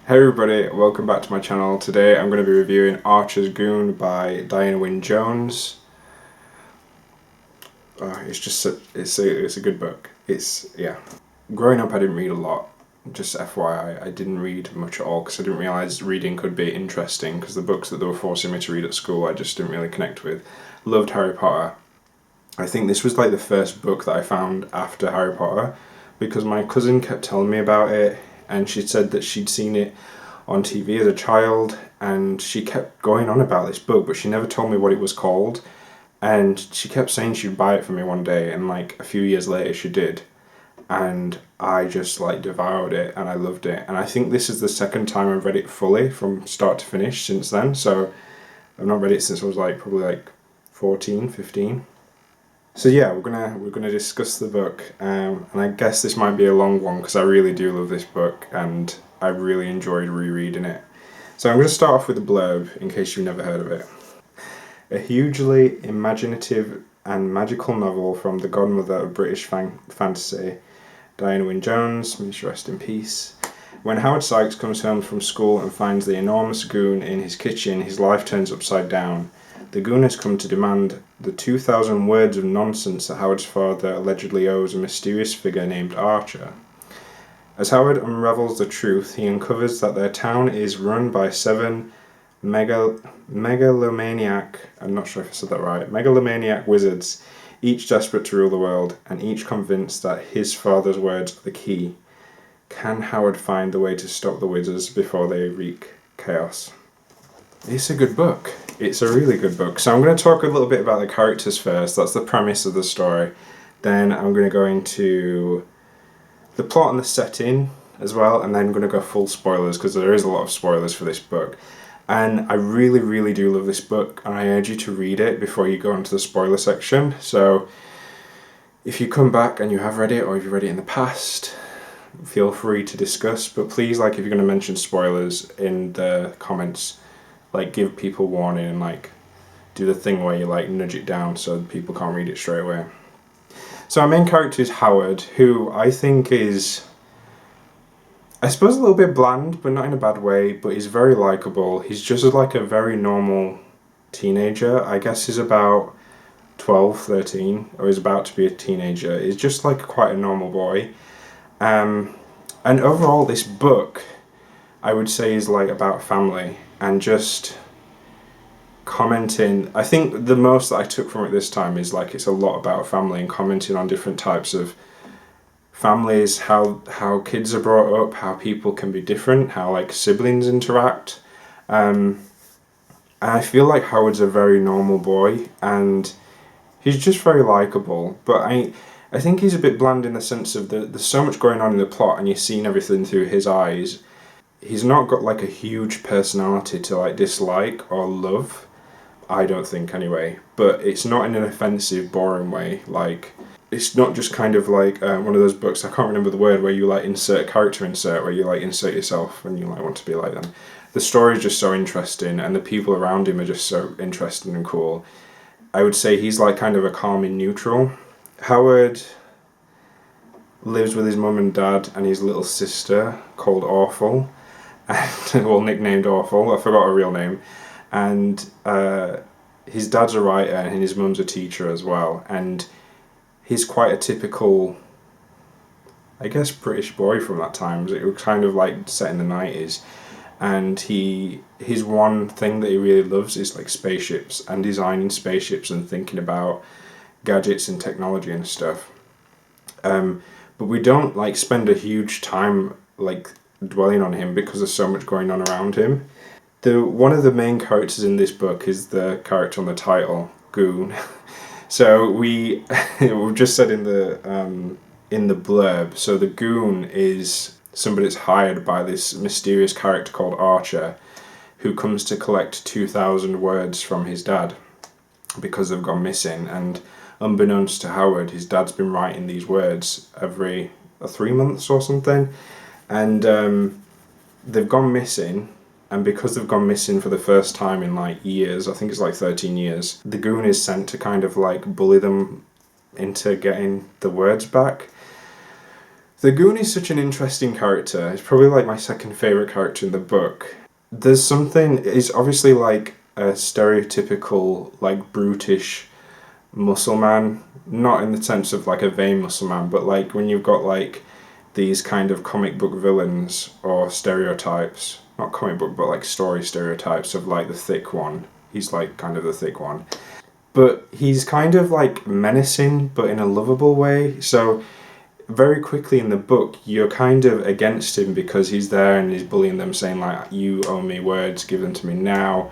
Hey everybody, welcome back to my channel. Today I'm going to be reviewing Archer's Goon by Diane Wynne Jones. It's a good book. Yeah. Growing up I didn't read a lot. Just FYI, I didn't read much at all because I didn't realise reading could be interesting because the books that they were forcing me to read at school I just didn't really connect with. Loved Harry Potter. I think this was like the first book that I found after Harry Potter because my cousin kept telling me about it and she said that she'd seen it on TV as a child and she kept going on about this book but she never told me what it was called, and she kept saying she'd buy it for me one day, and like a few years later she did, and I just like devoured it and I loved it. And I think this is the second time I've read it fully from start to finish since then, so I've not read it since I was like probably like 14, 15. So yeah, we're gonna discuss the book, and I guess this might be a long one because I really do love this book and I really enjoyed rereading it. So I'm going to start off with a blurb in case you've never heard of it. A hugely imaginative and magical novel from the godmother of British fantasy, Diane Wynne Jones, may she rest in peace. When Howard Sykes comes home from school and finds the enormous Goon in his kitchen, his life turns upside down. The Goon has come to demand the 2,000 words of nonsense that Howard's father allegedly owes a mysterious figure named Archer. As Howard unravels the truth, he uncovers that their town is run by 7 megalomaniac, I'm not sure if I said that right, megalomaniac wizards, each desperate to rule the world, and each convinced that his father's words are the key. Can Howard find the way to stop the wizards before they wreak chaos? It's a good book. It's a really good book. So I'm going to talk a little bit about the characters first. That's the premise of the story. Then I'm going to go into the plot and the setting as well, and then I'm going to go full spoilers because there is a lot of spoilers for this book. And I really, really do love this book, and I urge you to read it before you go into the spoiler section. So if you come back and you have read it, or if you've read it in the past, feel free to discuss. But please, like, if you're going to mention spoilers in the comments, like, give people warning and like do the thing where you like nudge it down so people can't read it straight away. So our main character is Howard, who I think is, I suppose, a little bit bland, but not in a bad way, but he's very likable. He's just like a very normal teenager. I guess he's about 12, 13, or he's about to be a teenager. He's just like quite a normal boy. And overall, this book, I would say, is like about family and just commenting. I think the most that I took from it this time is like it's a lot about family and commenting on different types of families, how kids are brought up, how people can be different, how like siblings interact. And I feel like Howard's a very normal boy and he's just very likable, but I think he's a bit bland in the sense of there's so much going on in the plot and you're seeing everything through his eyes. He's not got like a huge personality to like dislike or love, I don't think anyway, but it's not in an offensive, boring way. Like, it's not just kind of like one of those books, I can't remember the word, where you like insert character insert, where you like insert yourself and you like want to be like them. The story is just so interesting and the people around him are just so interesting and cool. I would say he's like kind of a calming neutral. Howard lives with his mum and dad and his little sister called Awful, and well, nicknamed Awful, I forgot her real name, and his dad's a writer and his mum's a teacher as well, and he's quite a typical, I guess, British boy from that time. It was kind of like set in the 90s, and his one thing that he really loves is like spaceships and designing spaceships and thinking about gadgets and technology and stuff. But we don't like spend a huge time like dwelling on him because there's so much going on around him. One of the main characters in this book is the character on the title, Goon. So we've just said in the blurb. So the Goon is somebody that's hired by this mysterious character called Archer, who comes to collect 2,000 words from his dad because they've gone missing. And unbeknownst to Howard, his dad's been writing these words every 3 months or something. And they've gone missing, and because they've gone missing for the first time in like years, I think it's like 13 years, the Goon is sent to kind of like bully them into getting the words back. The Goon is such an interesting character. He's probably like my second favourite character in the book. There's something, it's obviously like a stereotypical, like brutish muscle man. Not in the sense of like a vain muscle man, but like when you've got like these kind of comic book villains or stereotypes. Not comic book, but like story stereotypes of like the thick one. He's like kind of the thick one. But he's kind of like menacing, but in a lovable way. So very quickly in the book, you're kind of against him because he's there and he's bullying them, saying like, "You owe me words, give them to me now."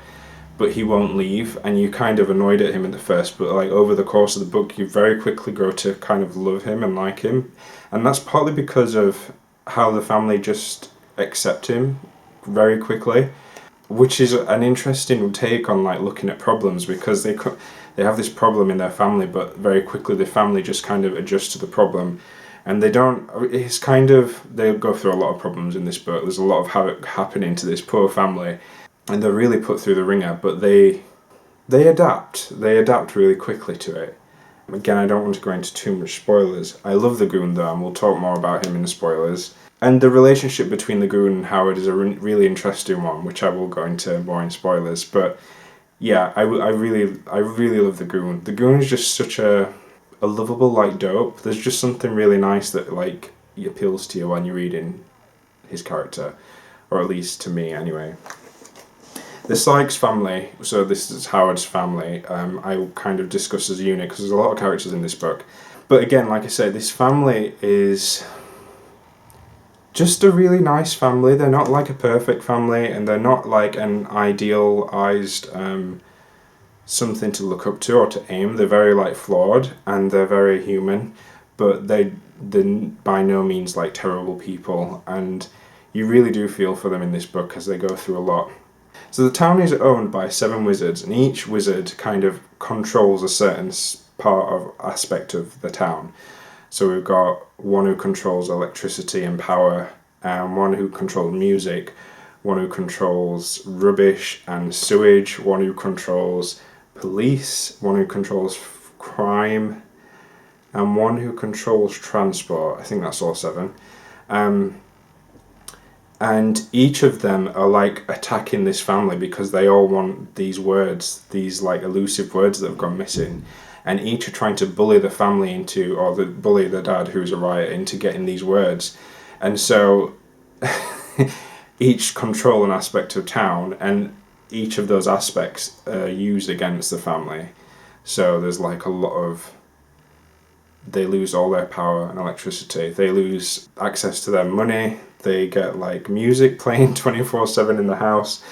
But he won't leave, and you kind of annoyed at him at the first. But like over the course of the book, you very quickly grow to kind of love him and like him, and that's partly because of how the family just accept him very quickly, which is an interesting take on like looking at problems, because they have this problem in their family, but very quickly the family just kind of adjusts to the problem. And they don't, it's kind of, they go through a lot of problems in this book. There's a lot of havoc happening to this poor family, and they're really put through the ringer, but they adapt. They adapt really quickly to it. Again, I don't want to go into too much spoilers. I love the Goon though, and we'll talk more about him in the spoilers. And the relationship between the Goon and Howard is a really interesting one, which I will go into more in spoilers. But yeah, I really love the Goon. The Goon is just such a lovable like dope. There's just something really nice that like appeals to you when you're reading his character, or at least to me anyway. The Sykes family, so this is Howard's family, I will kind of discuss as a unit because there's a lot of characters in this book. But again, like I said, this family is just a really nice family. They're not like a perfect family, and they're not like an idealized something to look up to or to aim. They're very like flawed, and they're very human, but they're by no means like terrible people, and you really do feel for them in this book because they go through a lot. So the town is owned by 7 wizards, and each wizard kind of controls a certain part of aspect of the town. So we've got one who controls electricity and power, and one who controls music, one who controls rubbish and sewage, one who controls police, one who controls crime, and one who controls transport. I think that's all 7. And each of them are like attacking this family because they all want these words, these like elusive words that have gone missing. And each are trying to bully the family into, or bully the dad who's a riot into getting these words. And so each control an aspect of town, and each of those aspects are used against the family. So there's like a lot of, they lose all their power and electricity. They lose access to their money. They get like music playing 24/7 in the house.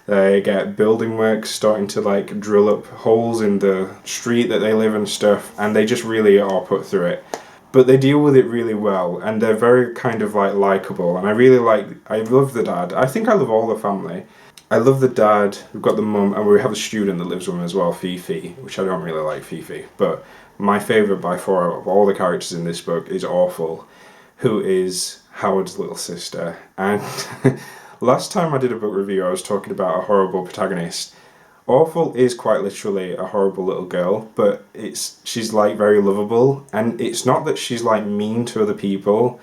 They get building works starting to like drill up holes in the street that they live and stuff, and they just really are put through it. But they deal with it really well, and they're very kind of like likable, and I love the dad. I think I love all the family. I love the dad. We've got the mum, and we have a student that lives with him as well, Fifi, which I don't really like Fifi. But my favourite by far of all the characters in this book is Awful, who is Howard's little sister. And last time I did a book review, I was talking about a horrible protagonist. Awful is quite literally a horrible little girl, but she's like very lovable, and it's not that she's like mean to other people.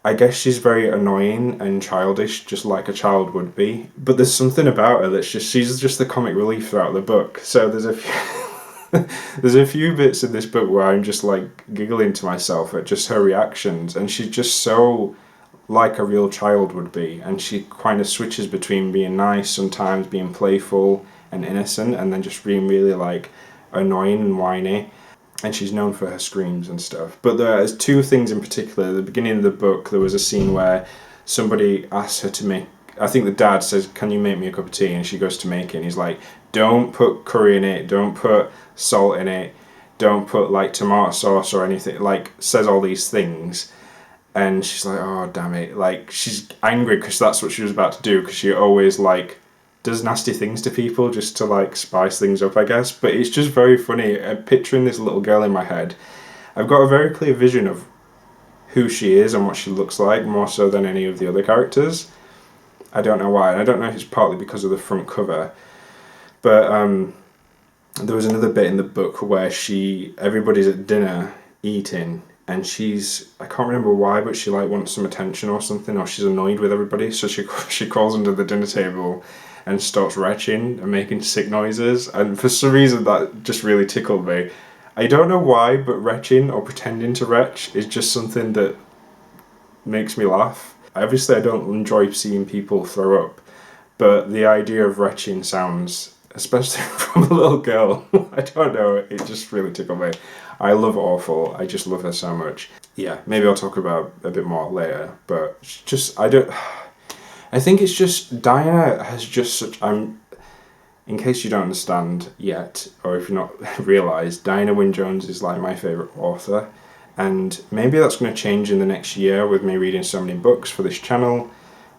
I guess she's very annoying and childish, just like a child would be. But there's something about her that's she's just the comic relief throughout the book. So there's a few, there's a few bits in this book where I'm just like giggling to myself at just her reactions, and she's just so like a real child would be, and she kind of switches between being nice sometimes, being playful and innocent, and then just being really like annoying and whiny. And she's known for her screams and stuff. But there's 2 things in particular. At the beginning of the book, there was a scene where somebody asks her to make, I think the dad says, "Can you make me a cup of tea?" And she goes to make it, and he's like, "Don't put curry in it, don't put salt in it, don't put like tomato sauce or anything," like says all these things. And she's like, "Oh, damn it." Like, she's angry because that's what she was about to do, because she always like does nasty things to people just to like spice things up, I guess. But it's just very funny. I'm picturing this little girl in my head. I've got a very clear vision of who she is and what she looks like, more so than any of the other characters. I don't know why. And I don't know if it's partly because of the front cover. But there was another bit in the book where everybody's at dinner eating, and I can't remember why, but she like wants some attention or something, or she's annoyed with everybody, so she crawls under the dinner table and starts retching and making sick noises, and for some reason that just really tickled me. I don't know why, but retching or pretending to retch is just something that makes me laugh. Obviously I don't enjoy seeing people throw up, but the idea of retching sounds, especially from a little girl, I don't know, it just really tickled me. I love Awful, I just love her so much. Yeah, maybe I'll talk about a bit more later, but I think it's just, Diana has just such, in case you don't understand yet, or if you've not realised, Diana Wynne Jones is like my favourite author, and maybe that's going to change in the next year with me reading so many books for this channel.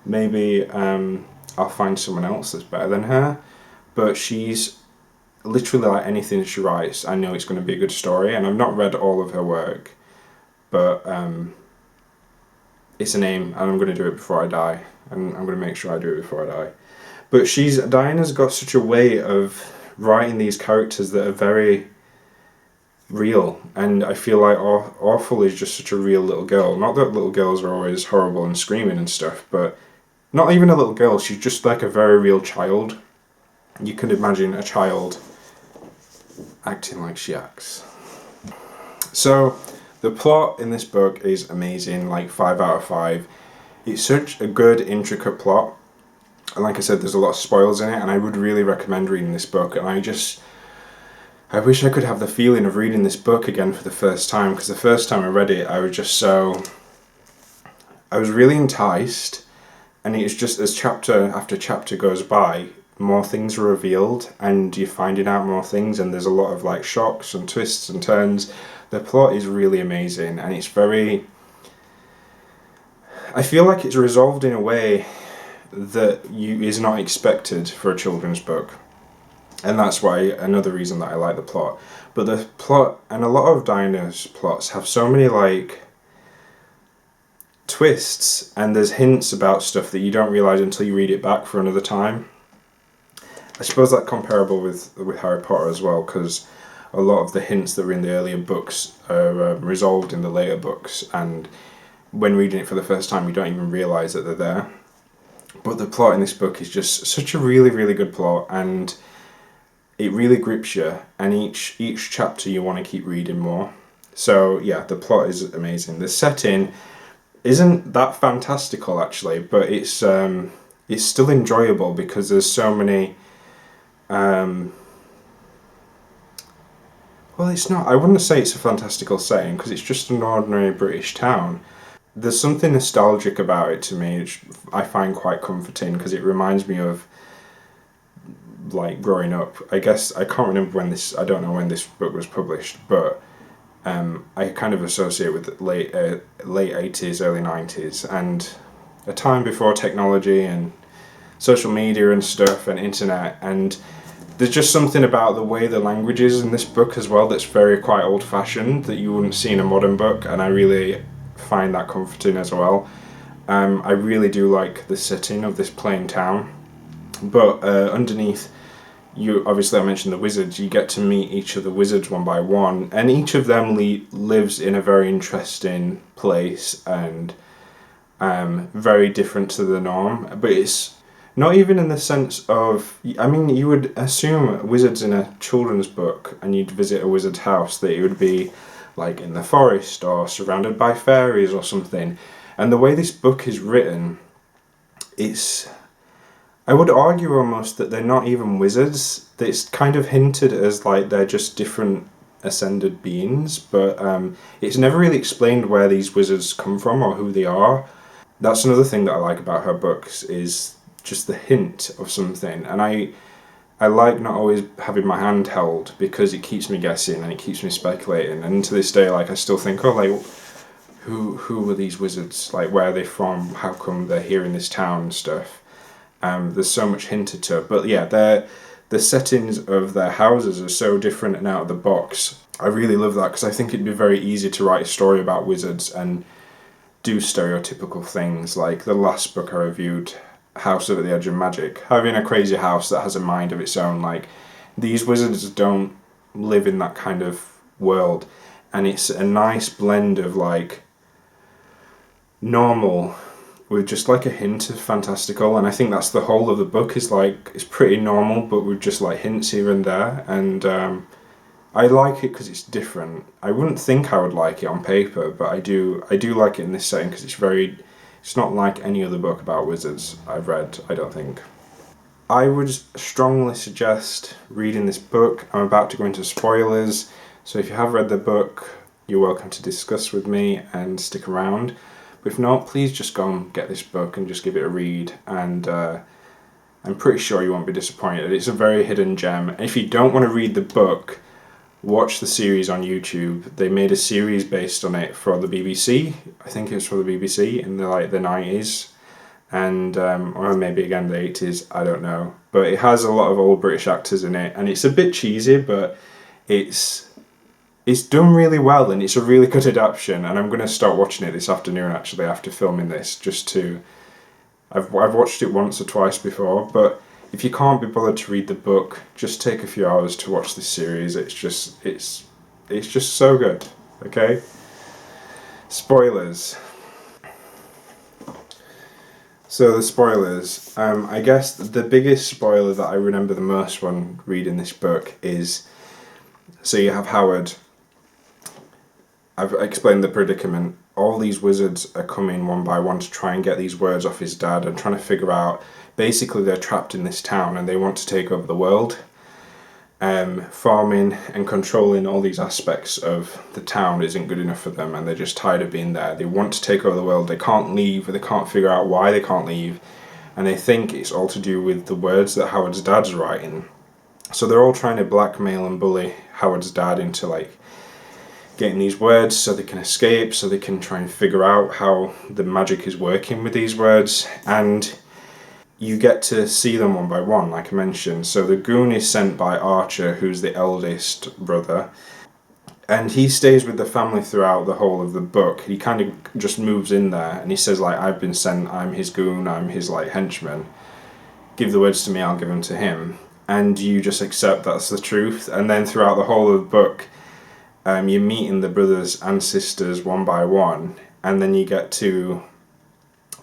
Maybe I'll find someone else that's better than her, but she's literally like anything she writes, I know it's going to be a good story, and I've not read all of her work, but it's an aim, and I'm going to do it before I die, and I'm going to make sure I do it before I die. But Diana's got such a way of writing these characters that are very real, and I feel like Awful is just such a real little girl. Not that little girls are always horrible and screaming and stuff, but not even a little girl, she's just like a very real child. You can imagine a child acting like she acts. So the plot in this book is amazing, like 5 out of 5. It's such a good, intricate plot. And like I said, there's a lot of spoils in it, and I would really recommend reading this book. And I wish I could have the feeling of reading this book again for the first time, because the first time I read it, I was really enticed, and it's just as chapter after chapter goes by, more things are revealed, and you're finding out more things, and there's a lot of like shocks and twists and turns. The plot is really amazing, and it's very, I feel like it's resolved in a way that is not expected for a children's book, and that's why another reason that I like the plot. But the plot, and a lot of Diana's plots, have so many like twists, and there's hints about stuff that you don't realise until you read it back for another time. I suppose that's comparable with Harry Potter as well, because a lot of the hints that were in the earlier books are resolved in the later books, and when reading it for the first time you don't even realise that they're there. But the plot in this book is just such a really, really good plot, and it really grips you, and each chapter you want to keep reading more. So yeah, the plot is amazing. The setting isn't that fantastical actually, but it's still enjoyable because there's so many well, it's not, I wouldn't say it's a fantastical setting because it's just an ordinary British town. There's something nostalgic about it to me, which I find quite comforting, because it reminds me of like growing up. I guess I can't remember I don't know when this book was published, but I kind of associate with late 80s, early 90s, and a time before technology and social media and stuff and internet, and there's just something about the way the language is in this book as well that's very quite old-fashioned that you wouldn't see in a modern book, and I really find that comforting as well. I really do like the setting of this plain town, but underneath, obviously I mentioned the wizards, you get to meet each of the wizards one by one, and each of them lives in a very interesting place and very different to the norm, but it's not even in the sense of, I mean, you would assume wizards in a children's book and you'd visit a wizard's house that it would be like in the forest or surrounded by fairies or something. And the way this book is written, I would argue almost that they're not even wizards. It's kind of hinted as like they're just different ascended beings, but it's never really explained where these wizards come from or who they are. That's another thing that I like about her books, is just the hint of something, and I like not always having my hand held, because it keeps me guessing and it keeps me speculating, and to this day, like, I still think, oh, like, who were these wizards, like, where are they from, how come they're here in this town and stuff. There's so much hinted to, but yeah, the settings of their houses are so different and out of the box. I really love that, because I think it'd be very easy to write a story about wizards and do stereotypical things, like the last book I reviewed, House at the Edge of Magic, having a crazy house that has a mind of its own. Like, these wizards don't live in that kind of world, and it's a nice blend of like normal with just like a hint of fantastical, and I think that's the whole of the book is like it's pretty normal but with just like hints here and there, and I like it because it's different. I wouldn't think I would like it on paper, but I do like it in this setting because it's not like any other book about wizards I've read, I don't think. I would strongly suggest reading this book. I'm about to go into spoilers, so if you have read the book, you're welcome to discuss with me and stick around. But if not, please just go and get this book and just give it a read, and I'm pretty sure you won't be disappointed. It's a very hidden gem. If you don't want to read the book, watch the series on YouTube. They made a series based on it for the BBC. I think it was for the BBC in the 90s, and or maybe again the 80s. I don't know, but it has a lot of old British actors in it, and it's a bit cheesy, but it's done really well, and it's a really good adaptation. And I'm going to start watching it this afternoon actually after filming this, just to. I've watched it once or twice before, but if you can't be bothered to read the book, just take a few hours to watch this series. It's just so good. Okay? Spoilers. So the spoilers. I guess the biggest spoiler that I remember the most when reading this book is, so you have Howard. I've explained the predicament. All these wizards are coming one by one to try and get these words off his dad and trying to figure out. Basically, they're trapped in this town and they want to take over the world. Farming and controlling all these aspects of the town isn't good enough for them, and they're just tired of being there. They want to take over the world. They can't leave, or they can't figure out why they can't leave, and they think it's all to do with the words that Howard's dad's writing. So they're all trying to blackmail and bully Howard's dad into like getting these words so they can escape, so they can try and figure out how the magic is working with these words. And you get to see them one by one, like I mentioned. So the Goon is sent by Archer, who's the eldest brother, and he stays with the family throughout the whole of the book. He kind of just moves in there, and he says like, I've been sent, I'm his Goon, I'm his like henchman. Give the words to me, I'll give them to him. And you just accept that's the truth. And then throughout the whole of the book, you're meeting the brothers and sisters one by one, and then you get to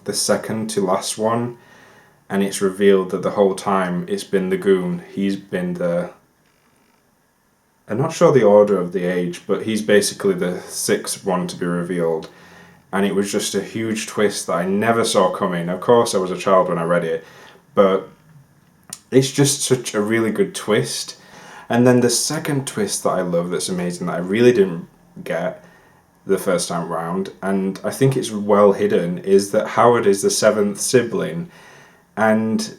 the second to last one, and it's revealed that the whole time it's been the Goon. He's been I'm not sure the order of the age, but he's basically the sixth one to be revealed. And it was just a huge twist that I never saw coming. Of course, I was a child when I read it, but it's just such a really good twist. And then the second twist that I love that's amazing that I really didn't get the first time round, and I think it's well hidden, is that Howard is the seventh sibling. And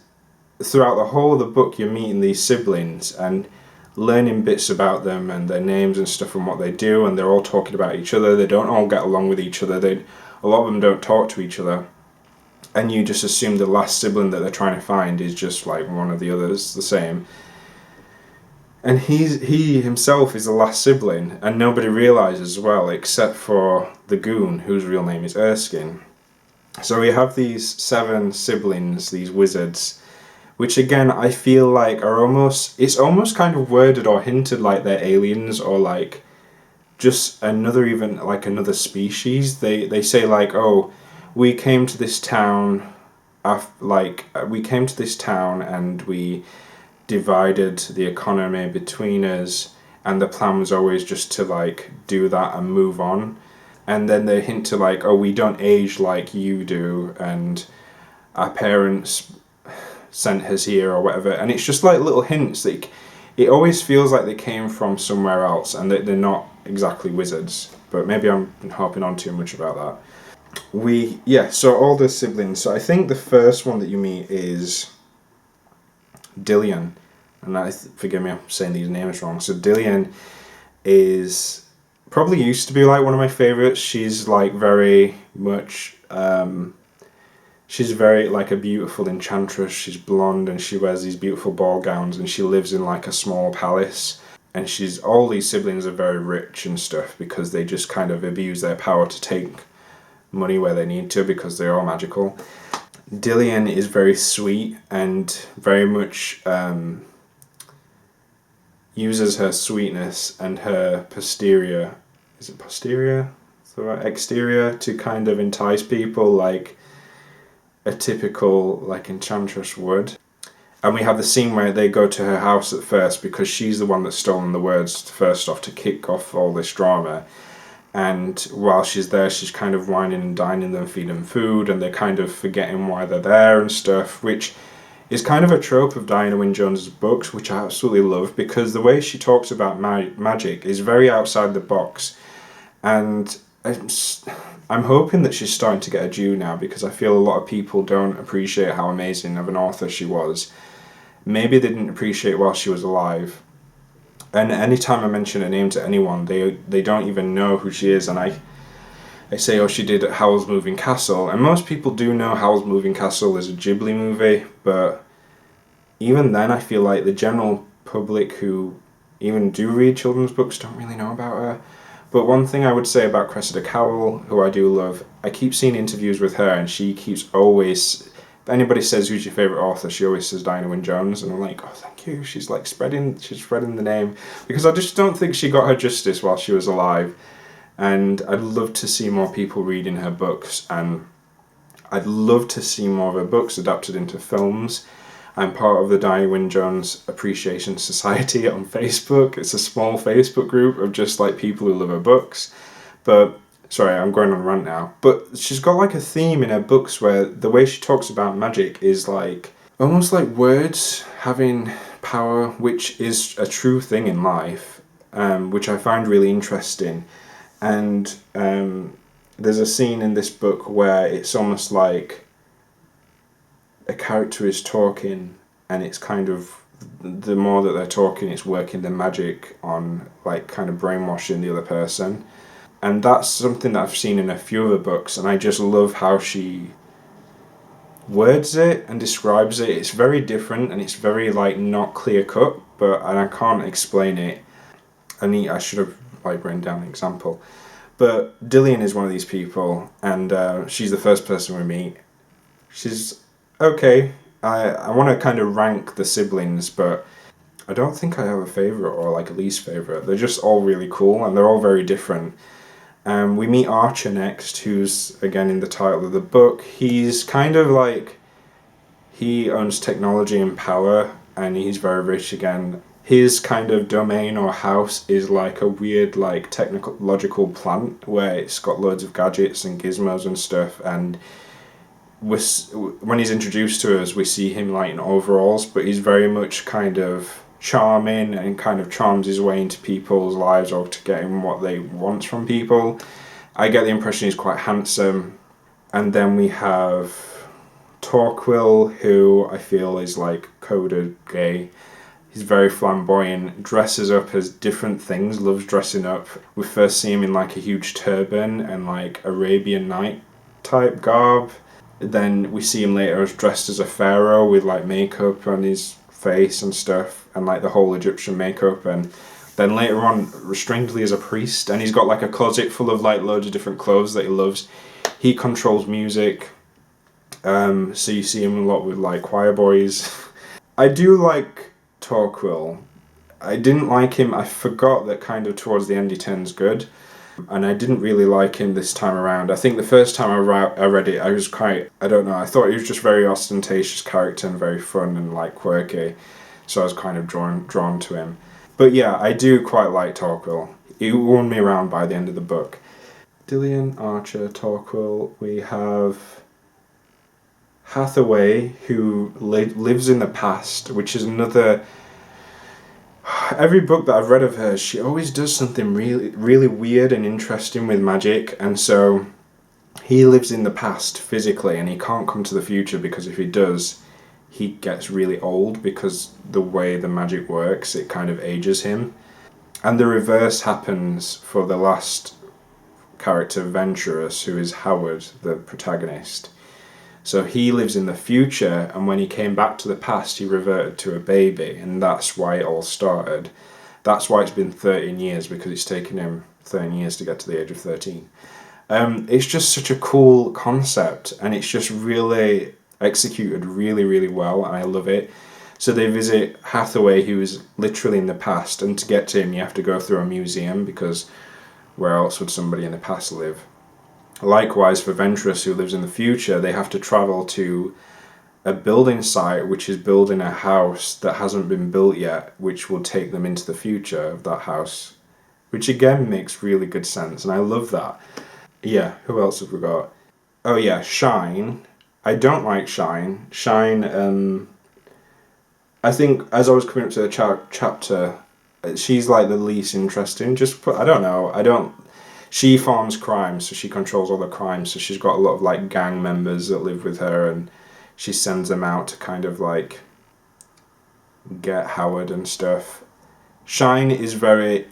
throughout the whole of the book you're meeting these siblings and learning bits about them and their names and stuff and what they do, and they're all talking about each other. They don't all get along with each other. A lot of them don't talk to each other. And you just assume the last sibling that they're trying to find is just like one of the others, the same. And he himself is the last sibling, and nobody realises as well, except for the Goon, whose real name is Erskine. So we have these 7 siblings, these wizards, which again I feel like it's almost kind of worded or hinted like they're aliens, or like just another species. They say like, oh, we came to this town, and we divided the economy between us, and the plan was always just to like do that and move on. And then they hint to like, oh, we don't age like you do, and our parents sent us here or whatever. And it's just like little hints that it always feels like they came from somewhere else, and that they're not exactly wizards. But maybe I'm harping on too much about that. So all the siblings. So I think the first one that you meet is Dillian, and forgive me, I'm saying these names wrong. So Dillian is probably used to be like one of my favorites. She's like very much, she's very like a beautiful enchantress. She's blonde and she wears these beautiful ball gowns, and she lives in like a small palace. And all these siblings are very rich and stuff because they just kind of abuse their power to take money where they need to because they're all magical. Dillian is very sweet and very much uses her sweetness and her posterior is it posterior? So exterior to kind of entice people like a typical like enchantress would. And we have the scene where they go to her house at first because she's the one that's stolen the words first off to kick off all this drama. And while she's there, she's kind of whining and dining them, feeding them food, and they're kind of forgetting why they're there and stuff, which is kind of a trope of Diana Wynne Jones's books, which I absolutely love, because the way she talks about magic is very outside the box. And I'm hoping that she's starting to get a due now, because I feel a lot of people don't appreciate how amazing of an author she was. Maybe they didn't appreciate while she was alive. And anytime I mention her name to anyone, they don't even know who she is. And I say, oh, she did Howl's Moving Castle. And most people do know Howl's Moving Castle is a Ghibli movie. But even then, I feel like the general public who even do read children's books don't really know about her. But one thing I would say about Cressida Cowell, who I do love, I keep seeing interviews with her, and she keeps always... If anybody says who's your favourite author, she always says Diana Wynne Jones, and I'm like, oh, thank you. She's like spreading the name, because I just don't think she got her justice while she was alive, and I'd love to see more people reading her books, and I'd love to see more of her books adapted into films. I'm part of the Diana Wynne Jones Appreciation Society on Facebook. It's a small Facebook group of just like people who love her books, but. Sorry, I'm going on a rant now. But she's got like a theme in her books where the way she talks about magic is like almost like words having power, which is a true thing in life, which I find really interesting. And there's a scene in this book where it's almost like a character is talking, and it's kind of the more that they're talking, it's working the magic on like kind of brainwashing the other person. And that's something that I've seen in a few other books, and I just love how she words it and describes it. It's very different, and it's very like not clear cut, and I can't explain it. I should have like written down an example. But Dillian is one of these people, and she's the first person we meet. She's okay. I want to kind of rank the siblings, but I don't think I have a favourite or like a least favourite. They're just all really cool, and they're all very different. We meet Archer next, who's again in the title of the book. He's kind of like, he owns technology and power, and he's very rich again. His kind of domain or house is like a weird like technological plant where it's got loads of gadgets and gizmos and stuff, and when he's introduced to us we see him like in overalls, but he's very much kind of charming and kind of charms his way into people's lives or to getting what they want from people. I get the impression he's quite handsome. And then we have Torquil, who I feel is like coded gay. He's very flamboyant, dresses up as different things, loves dressing up. We first see him in like a huge turban and like Arabian Night type garb. Then we see him later as dressed as a pharaoh with like makeup on his face and stuff, and like the whole Egyptian makeup, and then later on strangely as a priest, and he's got like a closet full of like loads of different clothes that he loves. He controls music, so you see him a lot with like choir boys. I do like Torquil. I didn't like him, I forgot that kind of towards the end he turns good, and I didn't really like him this time around. I think the first time I read it, I was quite, I don't know, I thought he was just very ostentatious character and very fun and like quirky, so I was kind of drawn to him. But yeah, I do quite like Torquil. He won me around by the end of the book. Dillian, Archer, Torquil. We have Hathaway, who lives in the past, which is another... Every book that I've read of hers, she always does something really, really weird and interesting with magic, and so he lives in the past physically, and he can't come to the future because if he does, he gets really old because the way the magic works, it kind of ages him. And the reverse happens for the last character, Venturous, who is Howard, the protagonist. So he lives in the future, and when he came back to the past, he reverted to a baby, and that's why it all started. That's why it's been 13 years, because it's taken him 13 years to get to the age of 13. It's just such a cool concept, and it's just really executed really, really well, and I love it. So they visit Hathaway, who is literally in the past, and to get to him, you have to go through a museum, because Where else would somebody in the past live? Likewise, for Ventress, who lives in the future, they have to travel to a building site which is building a house that hasn't been built yet, which will take them into the future of that house, which again makes really good sense, and I love that. Yeah, who else have we got? Oh yeah, Shine. I don't like Shine. Shine, I think as I was coming up to the chapter, she's like the least interesting. I don't know. I don't. She farms crime, so she controls all the crime. So she's got a lot of like gang members that live with her, and she sends them out to kind of like get Howard and stuff. Shine is very.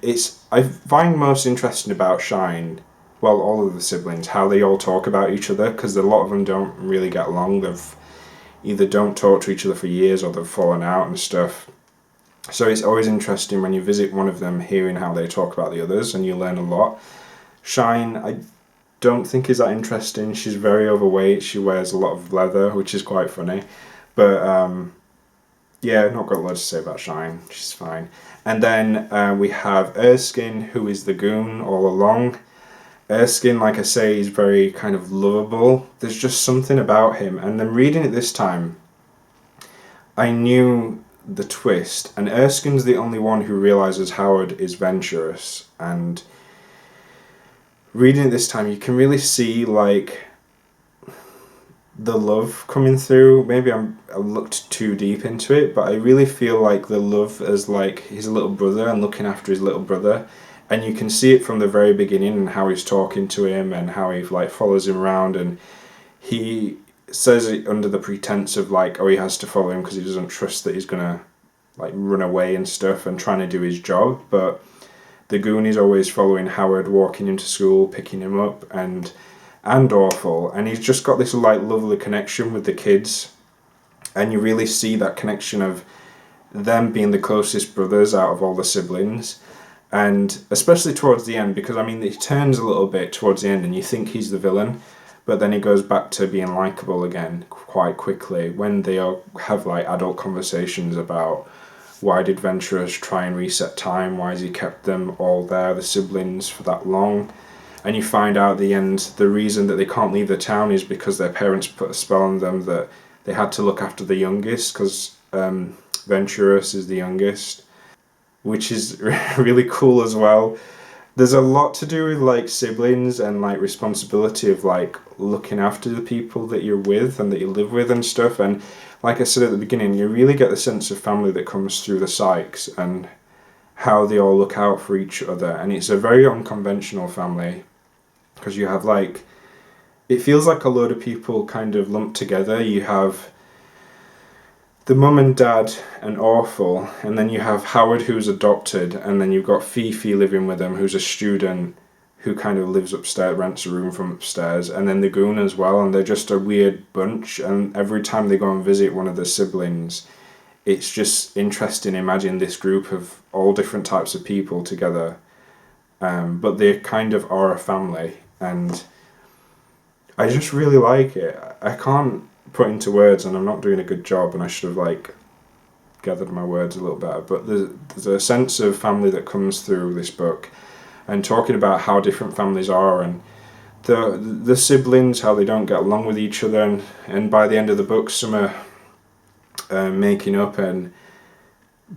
I find most interesting about Shine, well, all of the siblings, how they all talk about each other, because a lot of them don't really get along. They've either don't talk to each other for years or they've fallen out and stuff. So it's always interesting when you visit one of them, hearing how they talk about the others, and you learn a lot. Shine, I don't think is that interesting. She's very overweight. She wears a lot of leather, which is quite funny. But yeah, I've not got a lot to say about Shine. She's fine. And then we have Erskine, who is the goon all along. Erskine, like I say, is very kind of lovable. There's just something about him. And then reading it this time, I knew the twist. And Erskine's the only one who realizes Howard is Venturous. And reading it this time, you can really see like the love coming through. Maybe I looked too deep into it, but I really feel like the love as like his little brother and looking after his little brother. And you can see it from the very beginning and how he's talking to him and how he like follows him around, and he says it under the pretense of like, oh, he has to follow him because he doesn't trust that he's gonna like run away and stuff and trying to do his job. But the goon is always following Howard, walking him to school, picking him up, and awful. And he's just got this like lovely connection with the kids, and you really see that connection of them being the closest brothers out of all the siblings. And especially towards the end, because I mean, he turns a little bit towards the end and you think he's the villain, but then he goes back to being likable again quite quickly when they all have like adult conversations about why did Venturous try and reset time, why has he kept them all there, the siblings, for that long. And you find out at the end the reason that they can't leave the town is because their parents put a spell on them that they had to look after the youngest, because Venturous is the youngest, which is really cool as well. There's a lot to do with like siblings and like responsibility of like looking after the people that you're with and that you live with and stuff. And like I said at the beginning, you really get the sense of family that comes through the Sykes and how they all look out for each other. And it's a very unconventional family, because you have like, it feels like a load of people kind of lumped together. You have the mum and dad and Awful, and then you have Howard, who's adopted, and then you've got Fifi living with him, who's a student who kind of lives upstairs, rents a room from upstairs, and then the goon as well. And they're just a weird bunch, and every time they go and visit one of the siblings, it's just interesting. Imagine this group of all different types of people together, but they kind of are a family, and I just really like it. I can't put into words, and I'm not doing a good job, and I should have like gathered my words a little better, but there's a sense of family that comes through this book, and talking about how different families are, and the siblings, how they don't get along with each other, and by the end of the book some are making up and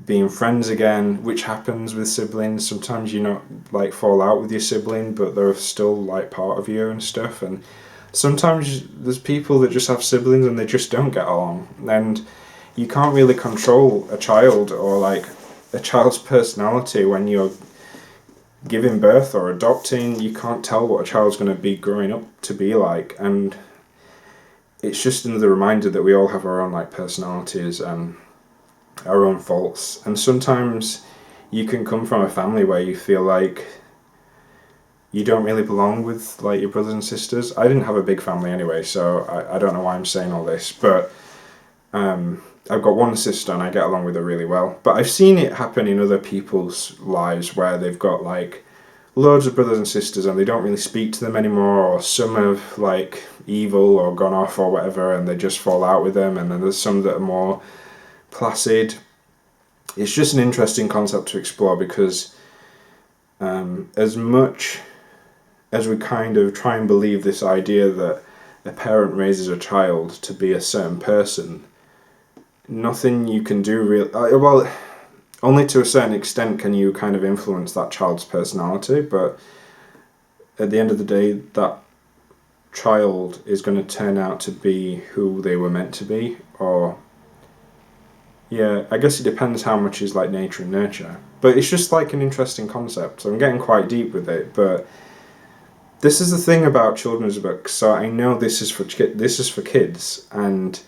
being friends again, which happens with siblings. Sometimes you not like fall out with your sibling, but they're still like part of you and stuff. And sometimes there's people that just have siblings and they just don't get along, and you can't really control a child or like a child's personality when you're giving birth or adopting. You can't tell what a child's going to be growing up to be like, and it's just another reminder that we all have our own like personalities and our own faults. And sometimes you can come from a family where you feel like you don't really belong with like your brothers and sisters. I didn't have a big family anyway, so I don't know why I'm saying all this, but I've got one sister and I get along with her really well. But I've seen it happen in other people's lives where they've got like loads of brothers and sisters and they don't really speak to them anymore, or some have like evil or gone off or whatever and they just fall out with them, and then there's some that are more placid. It's just an interesting concept to explore, because as much as we kind of try and believe this idea that a parent raises a child to be a certain person, nothing you can do really, well, only to a certain extent can you kind of influence that child's personality, but at the end of the day, that child is going to turn out to be who they were meant to be, or yeah, I guess it depends how much is like nature and nurture. But it's just like an interesting concept. So I'm getting quite deep with it, but this is the thing about children's books. So I know this is for kids, and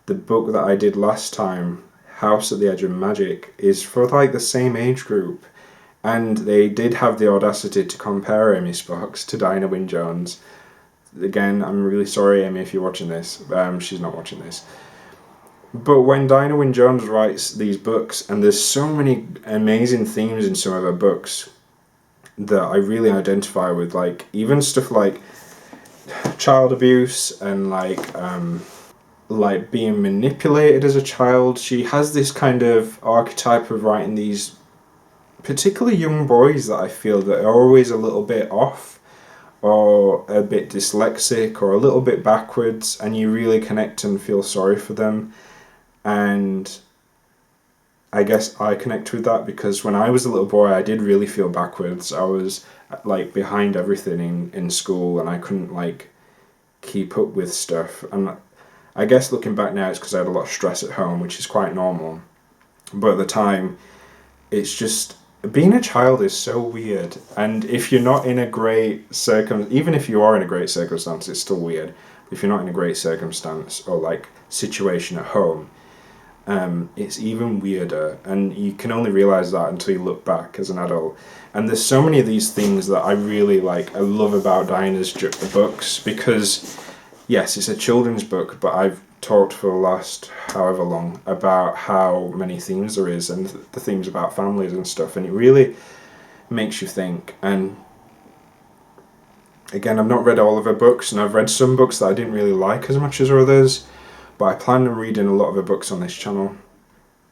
the book that I did last time, House at the Edge of Magic, is for like the same age group. And they did have the audacity to compare Amy Sparks to Diana Wynne Jones. Again, I'm really sorry, Amy, if you're watching this. She's not watching this. But when Diana Wynne Jones writes these books, and there's so many amazing themes in some of her books that I really identify with, like even stuff like child abuse and like being manipulated as a child. She has this kind of archetype of writing these particularly young boys that I feel that are always a little bit off, or a bit dyslexic, or a little bit backwards, and you really connect and feel sorry for them. And I guess I connect with that because when I was a little boy, I did really feel backwards. I was like behind everything in school, and I couldn't like keep up with stuff. And I guess looking back now, it's because I had a lot of stress at home, which is quite normal. But at the time, it's just being a child is so weird. And if you're not in a great even if you are in a great circumstance, it's still weird. If you're not in a great circumstance or like situation at home, it's even weirder, and you can only realize that until you look back as an adult. And there's so many of these things that I really like. I love about Diana's books because, yes, it's a children's book, but I've talked for the last however long about how many themes there is, and the themes about families and stuff, and it really makes you think. And again, I've not read all of her books, and I've read some books that I didn't really like as much as others, but I plan on reading a lot of her books on this channel.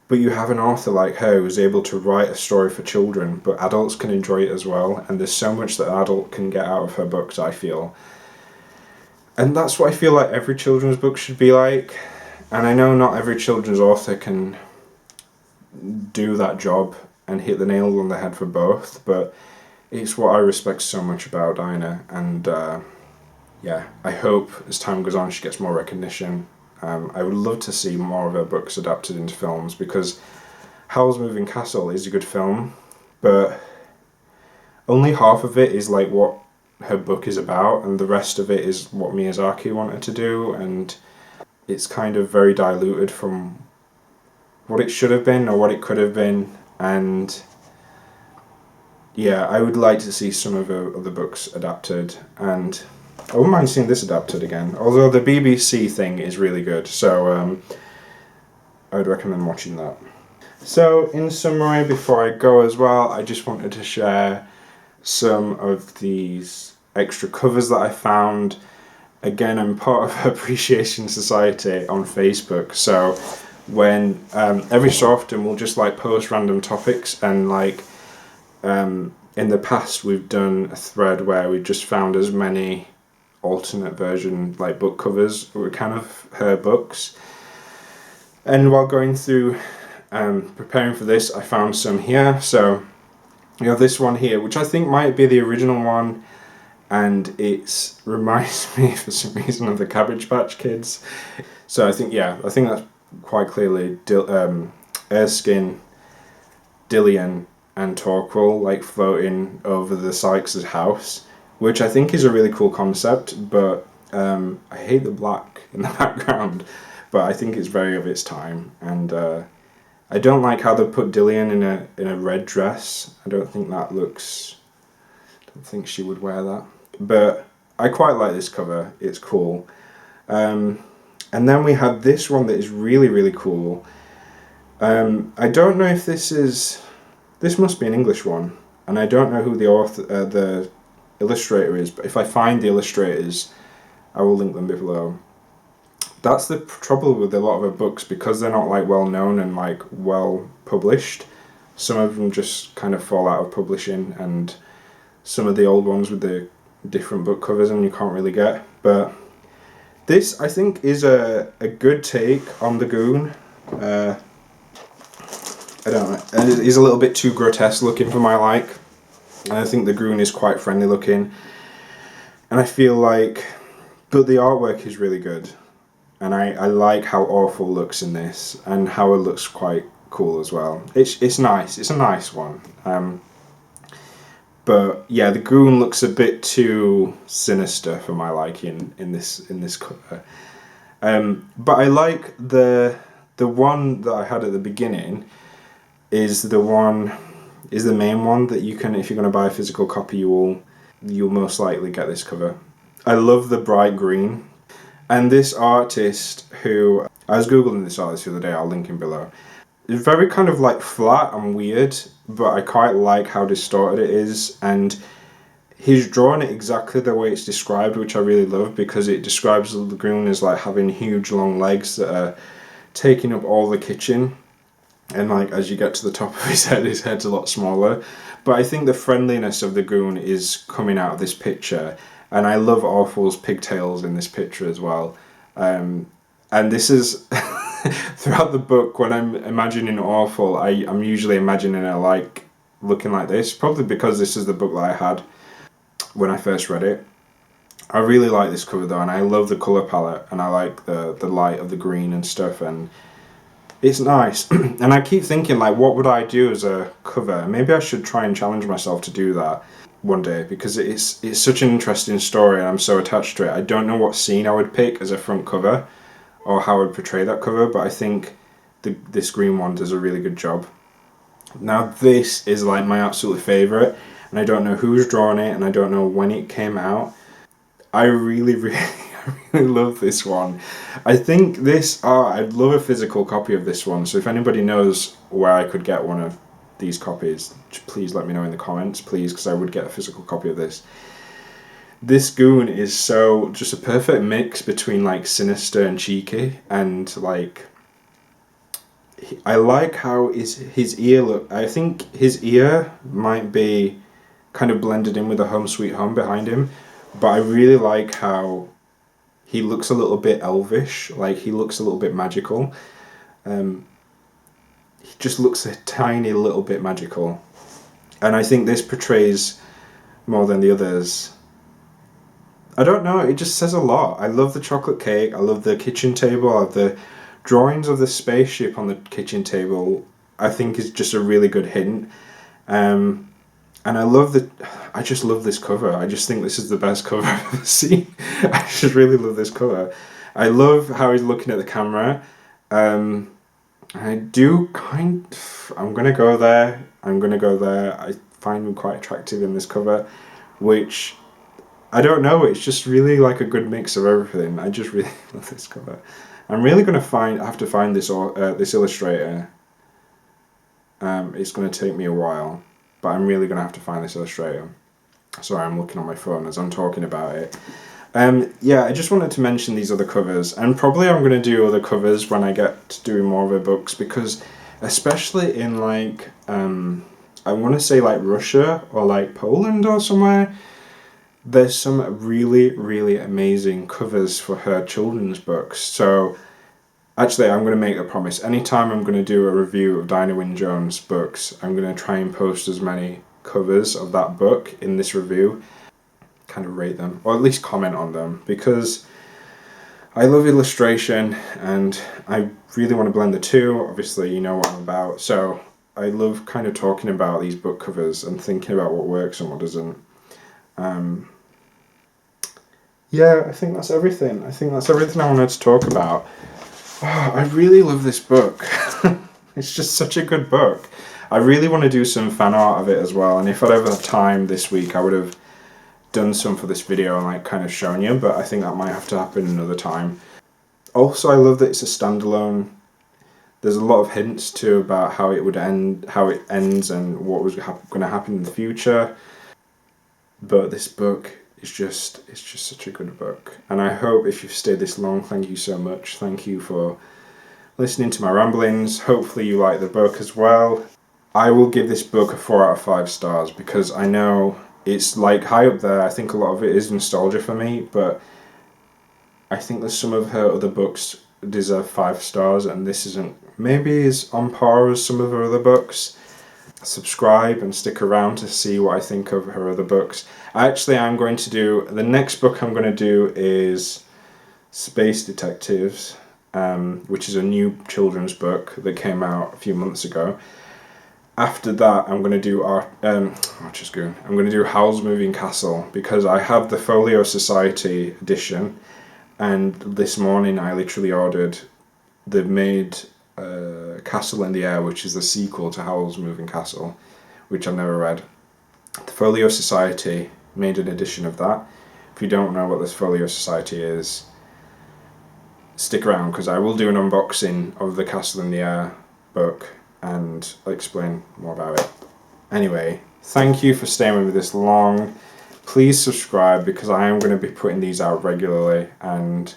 But you have an author like her who's able to write a story for children, but adults can enjoy it as well, and there's so much that an adult can get out of her books, I feel. And that's what I feel like every children's book should be like. And I know not every children's author can do that job and hit the nail on the head for both, but it's what I respect so much about Dinah. And yeah, I hope as time goes on she gets more recognition. I would love to see more of her books adapted into films, because Howl's Moving Castle is a good film, but only half of it is like what her book is about, and the rest of it is what Miyazaki wanted to do, and it's kind of very diluted from what it should have been or what it could have been. And yeah, I would like to see some of her other books adapted, and I wouldn't mind seeing this adapted again, although the BBC thing is really good, so I would recommend watching that. So in summary, before I go as well, I just wanted to share some of these extra covers that I found. Again, I'm part of Appreciation Society on Facebook, so when every so often we'll just like post random topics, and like in the past we've done a thread where we just found as many alternate version like book covers were kind of her books. And while going through preparing for this, I found some here. So you have this one here, which I think might be the original one, and it reminds me for some reason of the Cabbage Patch Kids. So I think that's quite clearly Erskine, Dillian and Torquil like floating over the Sykes' house, which I think is a really cool concept, but I hate the black in the background, but I think it's very of its time. And I don't like how they put Dillian in a red dress. I don't think she would wear that. But I quite like this cover, it's cool. And then we have this one that is really, really cool. I don't know if this must be an English one, and I don't know who the author, the illustrator is, but if I find the illustrators, I will link them below. That's the trouble with a lot of her books, because they're not like well known and like well published. Some of them just kind of fall out of publishing, and some of the old ones with the different book covers and you can't really get. But this, I think, is a good take on the Goon. I don't know. And it is a little bit too grotesque looking for my like. And I think the Goon is quite friendly looking. And I feel like, but the artwork is really good. And I like how Awful looks in this, and how it looks quite cool as well. It's nice. It's a nice one. But yeah, the Goon looks a bit too sinister for my liking in this cover. But I like the one that I had at the beginning. Is the main one that you can, if you're going to buy a physical copy, you'll most likely get this cover. I love the bright green, and this artist who I was googling this artist the other day. I'll link him below. It's very kind of like flat and weird, but I quite like how distorted it is, and he's drawn it exactly the way it's described, which I really love, because it describes the Goon as like having huge long legs that are taking up all the kitchen. And like as you get to the top of his head's a lot smaller. But I think the friendliness of the Goon is coming out of this picture. And I love Awful's pigtails in this picture as well. And this is, throughout the book, when I'm imagining Awful, I'm usually imagining her like looking like this. Probably because this is the book that I had when I first read it. I really like this cover though, and I love the colour palette. And I like the light of the green and stuff, and it's nice. And I keep thinking, like, what would I do as a cover? Maybe I should try and challenge myself to do that one day, because it's such an interesting story and I'm so attached to it. I don't know what scene I would pick as a front cover or how I would portray that cover, but I think this green one does a really good job. Now this is like my absolute favourite, and I don't know who's drawn it and I don't know when it came out. I really love this one. I think this I'd love a physical copy of this one, so if anybody knows where I could get one of these copies, please let me know in the comments, please, because I would get a physical copy of this. This Goon is so just a perfect mix between like sinister and cheeky, and like I like how his ear look. I think his ear might be kind of blended in with the Home Sweet Home behind him, but I really like how he looks a little bit elvish, like he looks a little bit magical. He just looks a tiny little bit magical. And I think this portrays more than the others. I don't know, it just says a lot. I love the chocolate cake, I love the kitchen table, I love the drawings of the spaceship on the kitchen table. I think is just a really good hint. And I just love this cover. I just think this is the best cover I've ever seen. I just really love this cover. I love how he's looking at the camera. I do I'm gonna go there. I find him quite attractive in this cover, which I don't know, it's just really like a good mix of everything. I just really love this cover. I'm really gonna have to find this illustrator. It's gonna take me a while, but I'm really gonna have to find this illustrator. Sorry, I'm looking on my phone as I'm talking about it. Yeah, I just wanted to mention these other covers, and probably I'm going to do other covers when I get to doing more of the books, because especially in like, I want to say like Russia or like Poland or somewhere, there's some really, really amazing covers for her children's books. So actually I'm going to make a promise. Anytime I'm going to do a review of Dinah Wynne Jones' books, I'm going to try and post as many covers of that book in this review, kind of rate them, or at least comment on them, because I love illustration and I really want to blend the two. Obviously, you know what I'm about, so I love kind of talking about these book covers and thinking about what works and what doesn't. Yeah, I think that's everything. I wanted to talk about. Oh, I really love this book. It's just such a good book. I really want to do some fan art of it as well, and if I'd ever have time this week, I would have done some for this video and like kind of shown you, but I think that might have to happen another time. Also, I love that it's a standalone. There's a lot of hints too about how it would end, how it ends, and what was going to happen in the future. But this book is just such a good book, and I hope if you've stayed this long, thank you so much. Thank you for listening to my ramblings. Hopefully you like the book as well. I will give this book a 4 out of 5 stars, because I know it's like high up there. I think a lot of it is nostalgia for me, but I think that some of her other books deserve 5 stars, and this isn't. Maybe is on par with some of her other books. Subscribe and stick around to see what I think of her other books. Actually, I'm going to do the next book. I'm going to do is Space Detectives, which is a new children's book that came out a few months ago. After that, I'm going to do Goon. I'm going to do Howl's Moving Castle, because I have the Folio Society edition, and this morning I literally ordered. They've made Castle in the Air, which is the sequel to Howl's Moving Castle, which I've never read. The Folio Society made an edition of that. If you don't know what this Folio Society is, stick around, because I will do an unboxing of the Castle in the Air book and I'll explain more about it. Anyway, thank you for staying with me this long. Please subscribe, because I am going to be putting these out regularly, and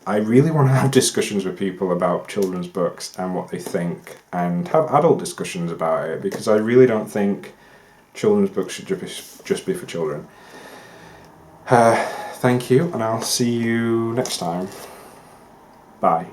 I really want to have discussions with people about children's books and what they think, and have adult discussions about it, because I really don't think children's books should just be for children. Thank you, and I'll see you next time. Bye.